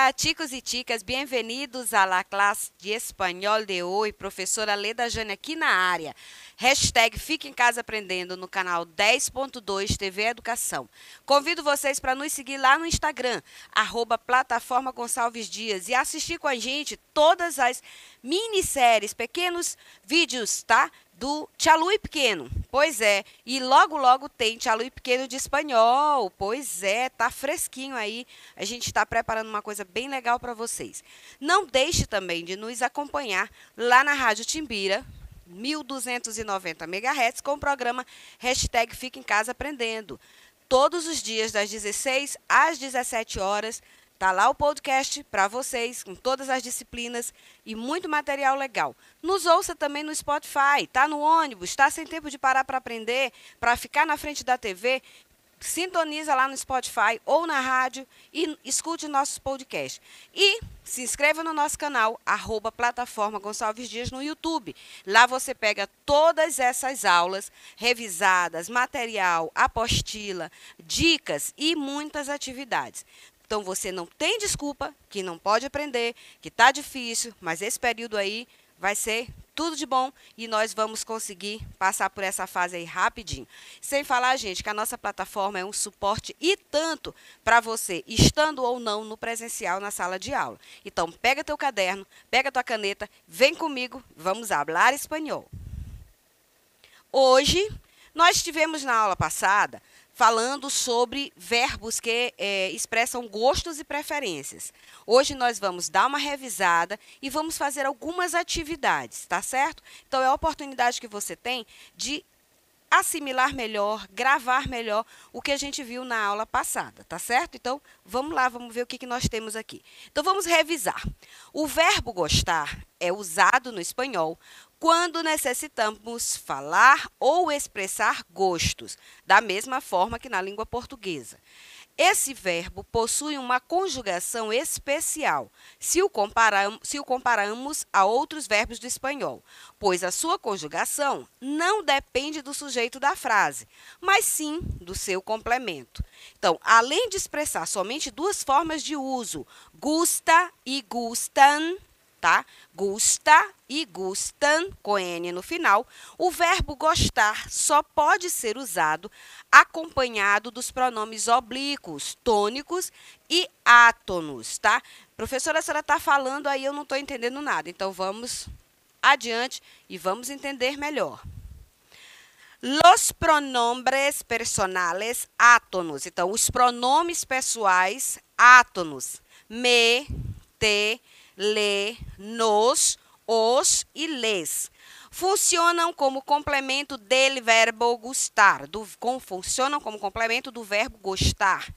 Hola, chicos e chicas, bem-vindos à la classe de espanhol de hoje. Professora Leda Jane aqui na área. Hashtag Fique em Casa Aprendendo no canal 10.2 TV Educação. Convido vocês para nos seguir lá no Instagram, @plataforma Gonçalves Dias, e assistir com a gente todas as minisséries, pequenos vídeos, tá? Do Tchalu e Pequeno. Pois é, e logo tem Tchalu e Pequeno de espanhol. Pois é, tá fresquinho aí. A gente está preparando uma coisa bem legal para vocês. Não deixe também de nos acompanhar lá na Rádio Timbira, 1290 MHz, com o programa Hashtag Fique em Casa Aprendendo. Todos os dias, das 16 às 17 horas, tá lá o podcast para vocês, com todas as disciplinas e muito material legal. Nos ouça também no Spotify, tá no ônibus, tá sem tempo de parar para aprender, para ficar na frente da TV, sintoniza lá no Spotify ou na rádio e escute nossos podcasts. E se inscreva no nosso canal, @plataforma Gonçalves Dias no YouTube. Lá você pega todas essas aulas revisadas, material, apostila, dicas e muitas atividades. Então, você não tem desculpa que não pode aprender, que está difícil, mas esse período aí vai ser tudo de bom e nós vamos conseguir passar por essa fase aí rapidinho. Sem falar, gente, que a nossa plataforma é um suporte e tanto para você, estando ou não no presencial na sala de aula. Então, pega teu caderno, pega tua caneta, vem comigo, vamos falar espanhol. Hoje, nós tivemos na aula passada falando sobre verbos que expressam gostos e preferências. Hoje nós vamos dar uma revisada e vamos fazer algumas atividades, tá certo? Então, é a oportunidade que você tem de assimilar melhor, gravar melhor o que a gente viu na aula passada, tá certo? Então, vamos lá, vamos ver o que nós temos aqui. Então, vamos revisar. O verbo gostar é usado no espanhol quando necessitamos falar ou expressar gostos, da mesma forma que na língua portuguesa. Esse verbo possui uma conjugação especial, se o comparamos a outros verbos do espanhol, pois a sua conjugação não depende do sujeito da frase, mas sim do seu complemento. Então, além de expressar somente duas formas de uso, gusta e gustan, tá? Gusta e gustan, com N no final, o verbo gostar só pode ser usado acompanhado dos pronomes oblíquos, tônicos e átonos, tá? Professora, a senhora está falando aí, eu não estou entendendo nada. Então, vamos adiante e vamos entender melhor. Los pronombres personales átonos. Então, os pronomes pessoais átonos. Me, te, le, nos, os e les. Funcionam como complemento del verbo gustar. Funcionam como complemento do verbo gostar.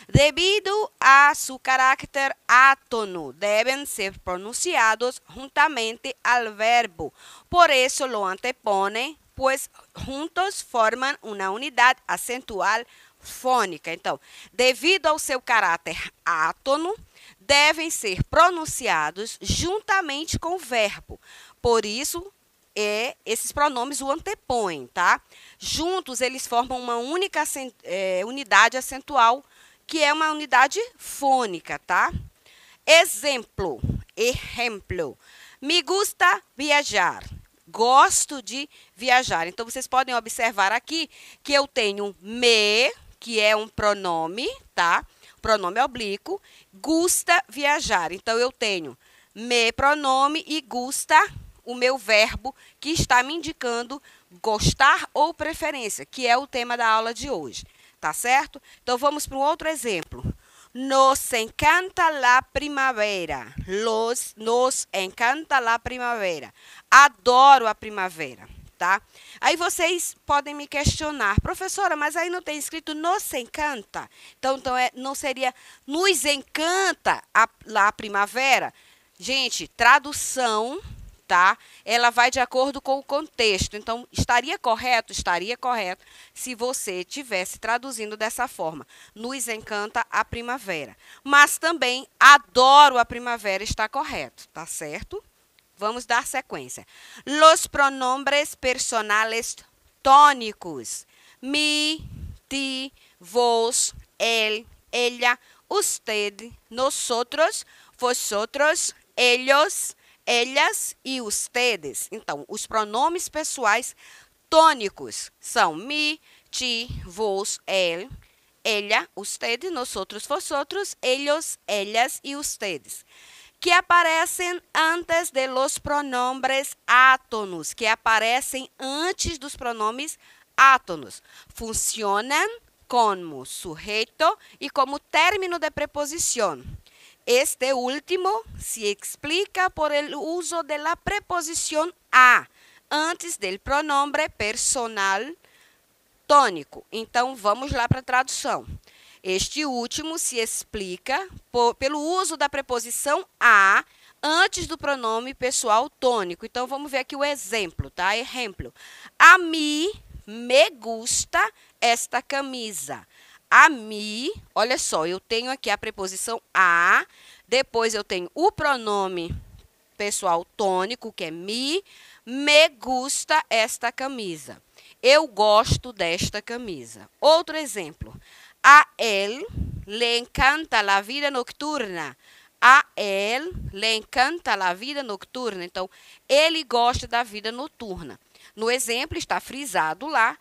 Debido a su carácter átono, deben ser pronunciados juntamente al verbo. Por eso lo antepone, pues juntos forman una unidad acentual fônica. Então, devido ao seu caráter átono, devem ser pronunciados juntamente com o verbo. Por isso, esses pronomes o antepõem, tá? Juntos, eles formam uma única unidade acentual, que é uma unidade fônica, tá? Exemplo. Me gusta viajar. Gosto de viajar. Então, vocês podem observar aqui que eu tenho me, que é um pronome, tá? Pronome oblíquo, gusta viajar. Então, eu tenho me pronome e gusta, o meu verbo, que está me indicando gostar ou preferência, que é o tema da aula de hoje. Tá certo? Então, vamos para um outro exemplo. Nos encanta la primavera. Nos encanta la primavera. Adoro a primavera. Tá? Aí vocês podem me questionar, professora, mas aí não tem escrito nos encanta? Então não seria nos encanta a primavera? Gente, tradução, tá? Ela vai de acordo com o contexto. Então, estaria correto se você estivesse traduzindo dessa forma. Nos encanta a primavera. Mas também adoro a primavera está correto, tá certo? Vamos dar sequência. Los pronombres personales tônicos. Mi, ti, vos, él, ella, usted, nosotros, vosotros, ellos, ellas e ustedes. Então, os pronomes pessoais tônicos são mi, ti, vos, él, ella, usted, nosotros, vosotros, ellos, ellas e ustedes, que aparecem antes de los pronombres átonos, que aparecem antes dos pronomes átonos. Funcionam como sujeito e como término de preposição. Este último se explica por el uso de la preposición a antes del pronombre personal tônico. Então, vamos lá para a tradução. Este último se explica pelo uso da preposição a antes do pronome pessoal tônico. Então, vamos ver aqui o exemplo, tá? Exemplo. A mí me gusta esta camisa. A mim, olha só, eu tenho aqui a preposição a, depois eu tenho o pronome pessoal tônico, que é me gusta esta camisa. Eu gosto desta camisa. Outro exemplo. A él le encanta la vida nocturna. A él le encanta la vida nocturna. Então, ele gosta da vida noturna. No exemplo, está frisado lá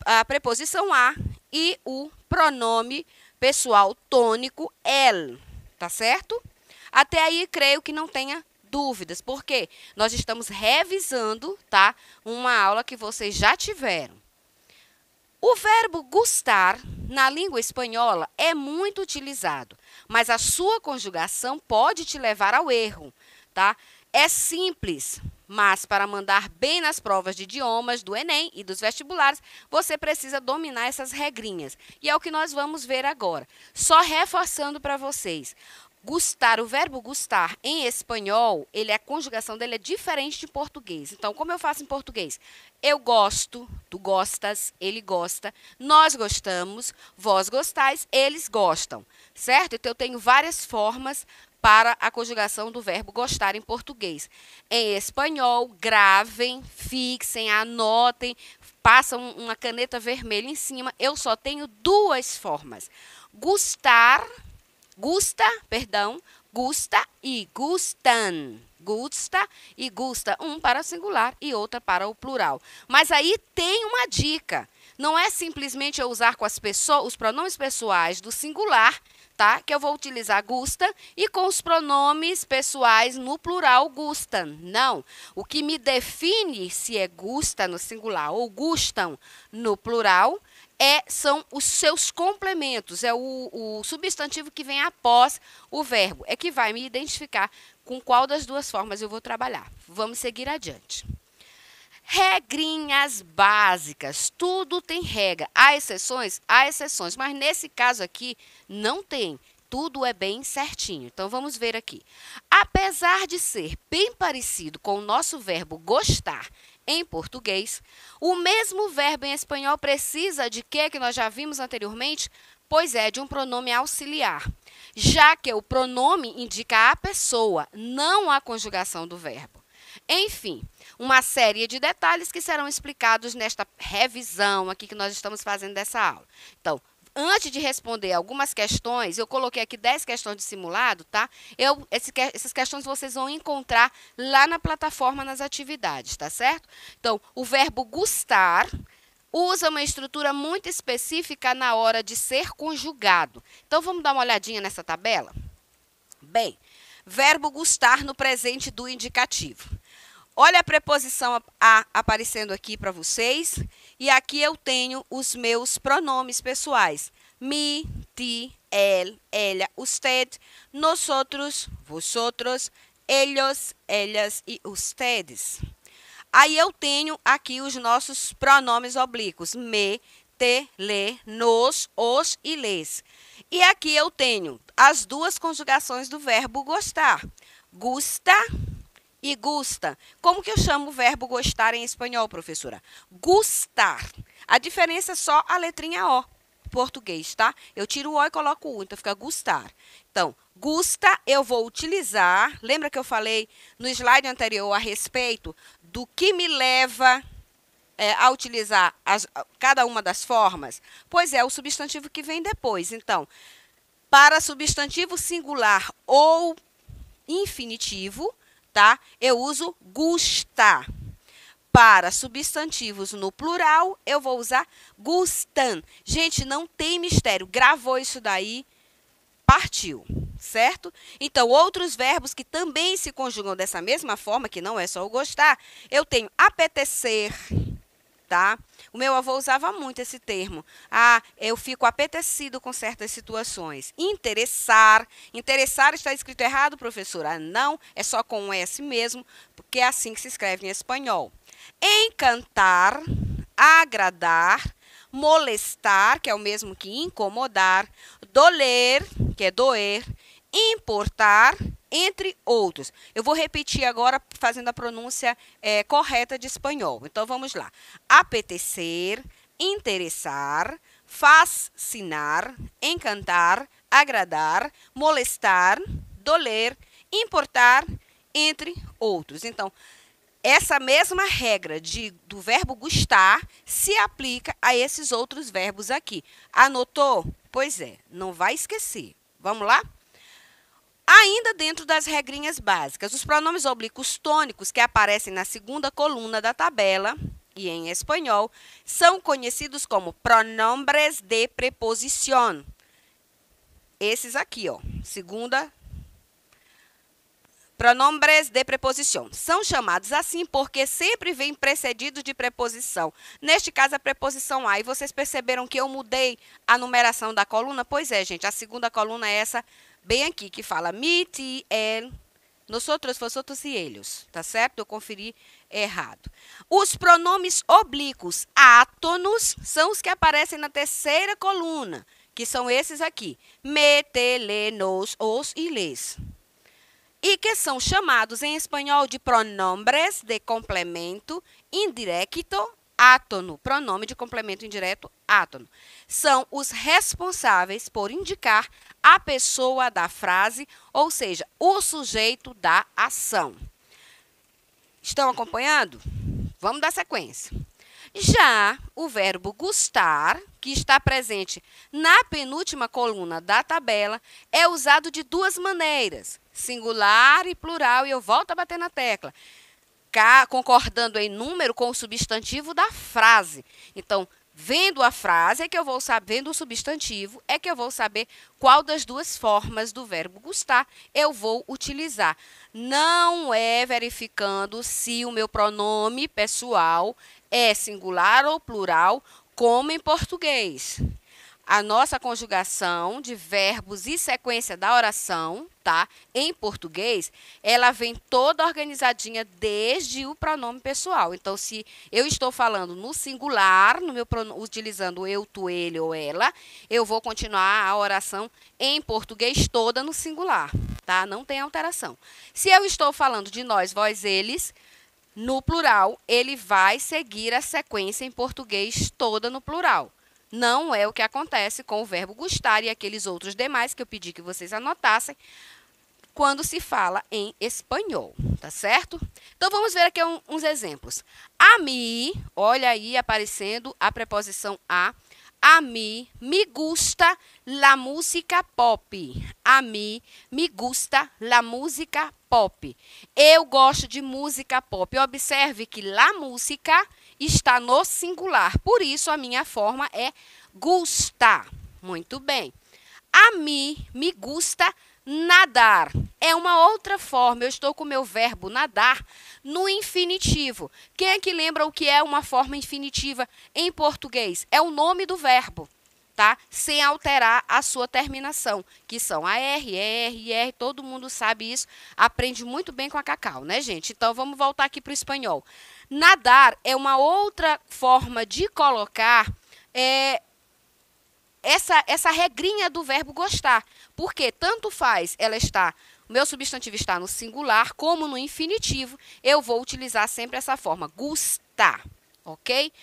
a preposição a e o pronome pessoal tônico el. Tá certo? Até aí, creio que não tenha dúvidas, porque nós estamos revisando, tá, uma aula que vocês já tiveram. O verbo gustar, na língua espanhola, é muito utilizado, mas a sua conjugação pode te levar ao erro, tá? É simples, mas para mandar bem nas provas de idiomas do Enem e dos vestibulares, você precisa dominar essas regrinhas. E é o que nós vamos ver agora. Só reforçando para vocês. Gustar, o verbo gustar em espanhol, a conjugação dele é diferente de português. Então, como eu faço em português? Eu gosto, tu gostas, ele gosta, nós gostamos, vós gostais, eles gostam, certo? Então, eu tenho várias formas para a conjugação do verbo gostar em português. Em espanhol, gravem, fixem, anotem, passam uma caneta vermelha em cima. Eu só tenho duas formas. Gustar, gusta e gustan. Gusta e gusta, um para o singular e outra para o plural. Mas aí tem uma dica. Não é simplesmente eu usar com os pronomes pessoais do singular, tá? Que eu vou utilizar gusta e com os pronomes pessoais no plural gustam. Não. O que me define se é gusta no singular ou gustam no plural são os seus complementos, é o substantivo que vem após o verbo, é que vai me identificar com qual das duas formas eu vou trabalhar. Vamos seguir adiante. Regrinhas básicas, tudo tem regra. Há exceções, mas nesse caso aqui não tem. Tudo é bem certinho. Então, vamos ver aqui. Apesar de ser bem parecido com o nosso verbo gostar em português, o mesmo verbo em espanhol precisa de quê que nós já vimos anteriormente? Pois é, de um pronome auxiliar, já que o pronome indica a pessoa, não a conjugação do verbo. Enfim, uma série de detalhes que serão explicados nesta revisão aqui que nós estamos fazendo dessa aula. Então, antes de responder algumas questões, eu coloquei aqui 10 questões de simulado, tá? Essas questões vocês vão encontrar lá na plataforma nas atividades, tá certo? Então, o verbo gustar usa uma estrutura muito específica na hora de ser conjugado. Então, vamos dar uma olhadinha nessa tabela? Bem, verbo gustar no presente do indicativo. Olha a preposição a aparecendo aqui para vocês. E aqui eu tenho os meus pronomes pessoais. Mi, ti, él, ella, usted, nosotros, vosotros, ellos, ellas e ustedes. Aí eu tenho aqui os nossos pronomes oblíquos. Me, te, le, nos, os e les. E aqui eu tenho as duas conjugações do verbo gostar. Gusta e gusta. Como que eu chamo o verbo gostar em espanhol, professora? Gustar. A diferença é só a letrinha O, português, tá? Eu tiro o O e coloco o U, então fica gustar. Então, gusta eu vou utilizar, lembra que eu falei no slide anterior a respeito do que me leva a utilizar cada uma das formas? Pois é, o substantivo que vem depois. Então, Para substantivo singular ou infinitivo, tá? Eu uso gustar. Para substantivos no plural, eu vou usar gustan. Gente, não tem mistério. Gravou isso daí, partiu, certo? Então, outros verbos que também se conjugam dessa mesma forma, que não é só o gostar, eu tenho apetecer, tá? O meu avô usava muito esse termo. Ah, eu fico apetecido com certas situações. Interessar. Interessar está escrito errado, professora? Não, é só com um S mesmo, porque é assim que se escreve em espanhol. Encantar, agradar, molestar, que é o mesmo que incomodar, doler, que é doer, importar, entre outros. Eu vou repetir agora fazendo a pronúncia correta de espanhol. Então, vamos lá. Apetecer, interessar, fascinar, encantar, agradar, molestar, doler, importar, entre outros. Então, essa mesma regra do verbo gustar se aplica a esses outros verbos aqui. Anotou? Pois é, não vai esquecer. Vamos lá? Ainda dentro das regrinhas básicas, os pronomes oblíquos tônicos que aparecem na segunda coluna da tabela, e em espanhol, são conhecidos como pronombres de preposición. Esses aqui, ó, segunda pronombres de preposição. São chamados assim porque sempre vêm precedidos de preposição. Neste caso, a preposição a. E vocês perceberam que eu mudei a numeração da coluna? Pois é, gente. A segunda coluna é essa bem aqui, que fala mi, ti, el, nosotros, vosotros e ellos. Tá certo? Eu conferi errado. Os pronomes oblíquos átonos são os que aparecem na terceira coluna, que são esses aqui. Me, te, le, nos, os e les. E que são chamados em espanhol de pronombres de complemento indireto átono. Pronome de complemento indireto átono. São os responsáveis por indicar a pessoa da frase, ou seja, o sujeito da ação. Estão acompanhando? Vamos dar sequência. Já o verbo gustar, que está presente na penúltima coluna da tabela, é usado de duas maneiras, singular e plural, e eu volto a bater na tecla, concordando em número com o substantivo da frase. Então, vendo a frase é que eu vou saber, vendo o substantivo é que eu vou saber qual das duas formas do verbo gustar eu vou utilizar. Não é verificando se o meu pronome pessoal é singular ou plural, como em português. A nossa conjugação de verbos e sequência da oração, tá? Em português, ela vem toda organizadinha desde o pronome pessoal. Então, se eu estou falando no singular, utilizando eu, tu, ele ou ela, eu vou continuar a oração em português toda no singular, tá? Não tem alteração. Se eu estou falando de nós, vós, eles, no plural, ele vai seguir a sequência em português toda no plural. Não é o que acontece com o verbo gustar e aqueles outros demais que eu pedi que vocês anotassem quando se fala em espanhol, tá certo? Então, vamos ver aqui uns exemplos. A mim, olha aí aparecendo a preposição a. A mim me gusta la música pop. A mim me gusta la música pop. Eu gosto de música pop. Observe que la música está no singular. Por isso, a minha forma é gustar. Muito bem. A mim me gusta nadar. É uma outra forma. Eu estou com o meu verbo nadar no infinitivo. Quem é que lembra o que é uma forma infinitiva em português? É o nome do verbo, tá? Sem alterar a sua terminação, que são a R, ER, IR. Todo mundo sabe isso. Aprende muito bem com a Cacau, né, gente? Então, vamos voltar aqui para o espanhol. Nadar é uma outra forma de colocar essa regrinha do verbo gostar. Porque tanto faz o meu substantivo está no singular como no infinitivo, eu vou utilizar sempre essa forma, gustar, ok?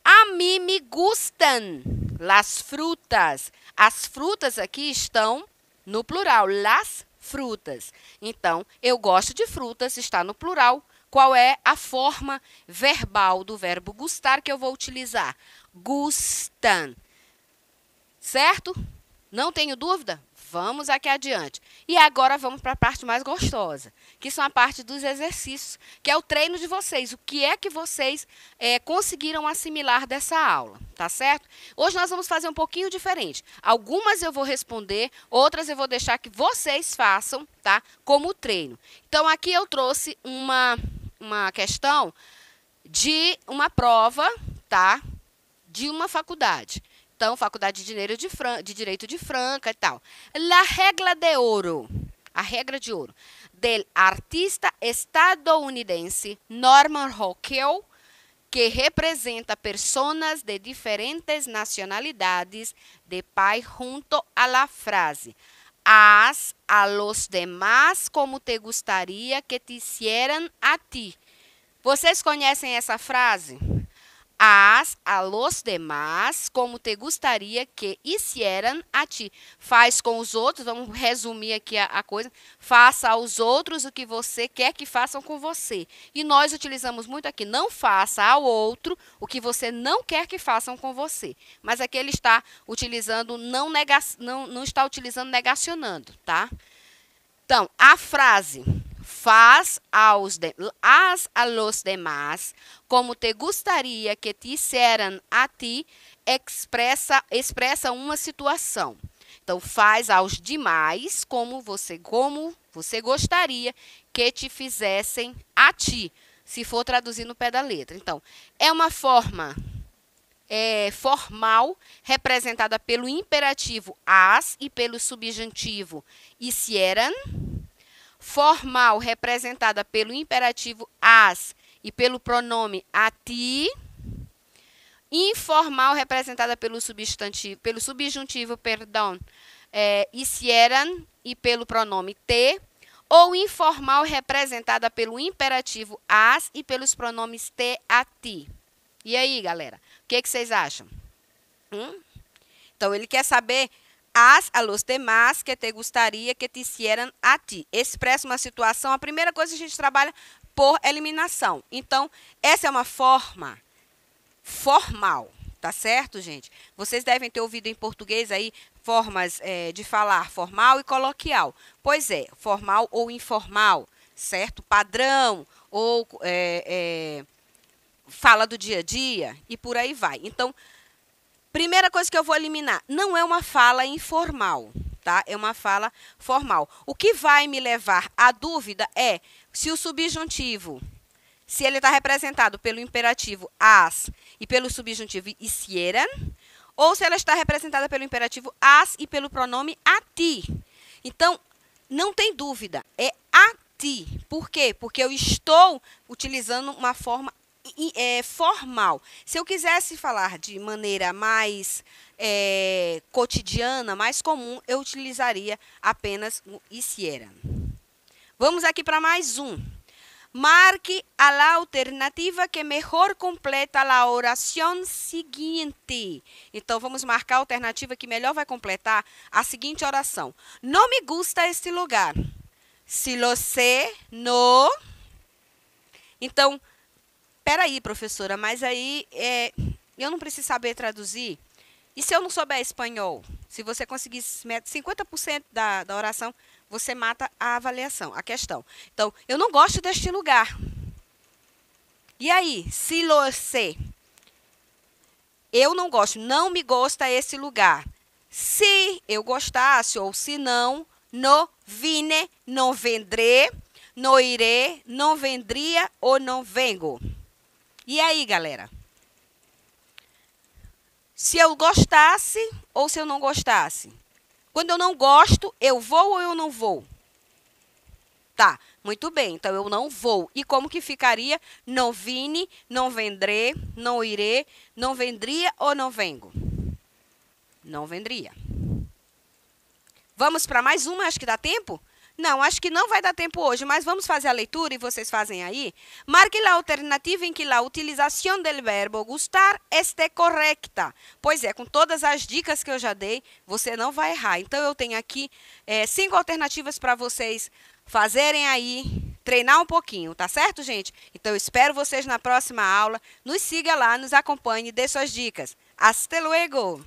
A mim me gustan las frutas. As frutas aqui estão no plural, las frutas. Então, eu gosto de frutas, está no plural. Qual é a forma verbal do verbo gustar que eu vou utilizar? Gustan. Certo? Não tenho dúvida? Vamos aqui adiante. E agora vamos para a parte mais gostosa, que são a parte dos exercícios, que é o treino de vocês. O que é que vocês conseguiram assimilar dessa aula, tá certo? Hoje nós vamos fazer um pouquinho diferente. Algumas eu vou responder, outras eu vou deixar que vocês façam, tá? Como treino. Então, aqui eu trouxe uma questão de uma prova, tá? De uma faculdade. Então, Faculdade de Direito de Franca e tal. La regla de ouro, a regra de ouro, del artista estadunidense Norman Rockwell, que representa personas de diferentes nacionalidades de paz junto a la frase: haz a los demás como te gustaría que te hicieran a ti. Vocês conhecem essa frase? Haz a los demás como te gustaría que hicieran a ti. Faz com os outros, vamos resumir aqui a coisa. Faça aos outros o que você quer que façam com você. E nós utilizamos muito aqui, não faça ao outro o que você não quer que façam com você. Mas aqui ele está utilizando, não está utilizando negacionando, tá? Então, a frase... haz a los demás como te gustaría que te hicieran a ti, expressa uma situação. Então, faz aos demais como você gostaria que te fizessem a ti, se for traduzir no pé da letra. Então, é uma forma formal, representada pelo imperativo haz e pelo subjuntivo hicieran. Formal, representada pelo imperativo haz e pelo pronome a ti. Informal, representada pelo subjuntivo, hicieran e pelo pronome te. Ou informal, representada pelo imperativo haz e pelos pronomes te, a ti. E aí, galera? O que vocês acham? Então, ele quer saber... Haz a los demás que te gustaría que te hicieran a ti. Expressa uma situação. A primeira coisa a gente trabalha por eliminação. Então, essa é uma forma formal, tá certo, gente? Vocês devem ter ouvido em português aí formas de falar formal e coloquial. Pois é, formal ou informal, certo? Padrão ou fala do dia a dia e por aí vai. Então, primeira coisa que eu vou eliminar, não é uma fala informal, tá? É uma fala formal. O que vai me levar à dúvida é se o subjuntivo, se ele está representado pelo imperativo haz e pelo subjuntivo hicieran, ou se ela está representada pelo imperativo haz e pelo pronome a ti. Então, não tem dúvida, é a ti. Por quê? Porque eu estou utilizando uma forma formal. Se eu quisesse falar de maneira mais cotidiana, mais comum, eu utilizaria apenas o hicieran. Vamos aqui para mais um. Marque a la alternativa que melhor completa a oração seguinte. Então, vamos marcar a alternativa que melhor vai completar a seguinte oração. Não me gusta este lugar. Si lo sé, no. Então, peraí, professora, mas aí eu não preciso saber traduzir. E se eu não souber espanhol? Se você conseguir 50% da oração, você mata a avaliação, a questão. Então, eu não gosto deste lugar. E aí, si lo sé. Eu não gosto, não me gosta esse lugar. Se eu gostasse, ou se não, no vine, não vendré, no iré, não vendria ou não vengo. E aí, galera? Se eu gostasse ou se eu não gostasse? Quando eu não gosto, eu vou ou eu não vou? Tá, muito bem. Então, eu não vou. E como que ficaria? Não vine, não vendré, não iré, não vendria ou não vengo? Não vendria. Vamos para mais uma? Acho que dá tempo? Não, acho que não vai dar tempo hoje, mas vamos fazer a leitura e vocês fazem aí. Marque a alternativa em que a utilização do verbo gustar esteja correta. Pois é, com todas as dicas que eu já dei, você não vai errar. Então, eu tenho aqui 5 alternativas para vocês fazerem aí, treinar um pouquinho, tá certo, gente? Então, eu espero vocês na próxima aula. Nos siga lá, nos acompanhe, dê suas dicas. Hasta luego!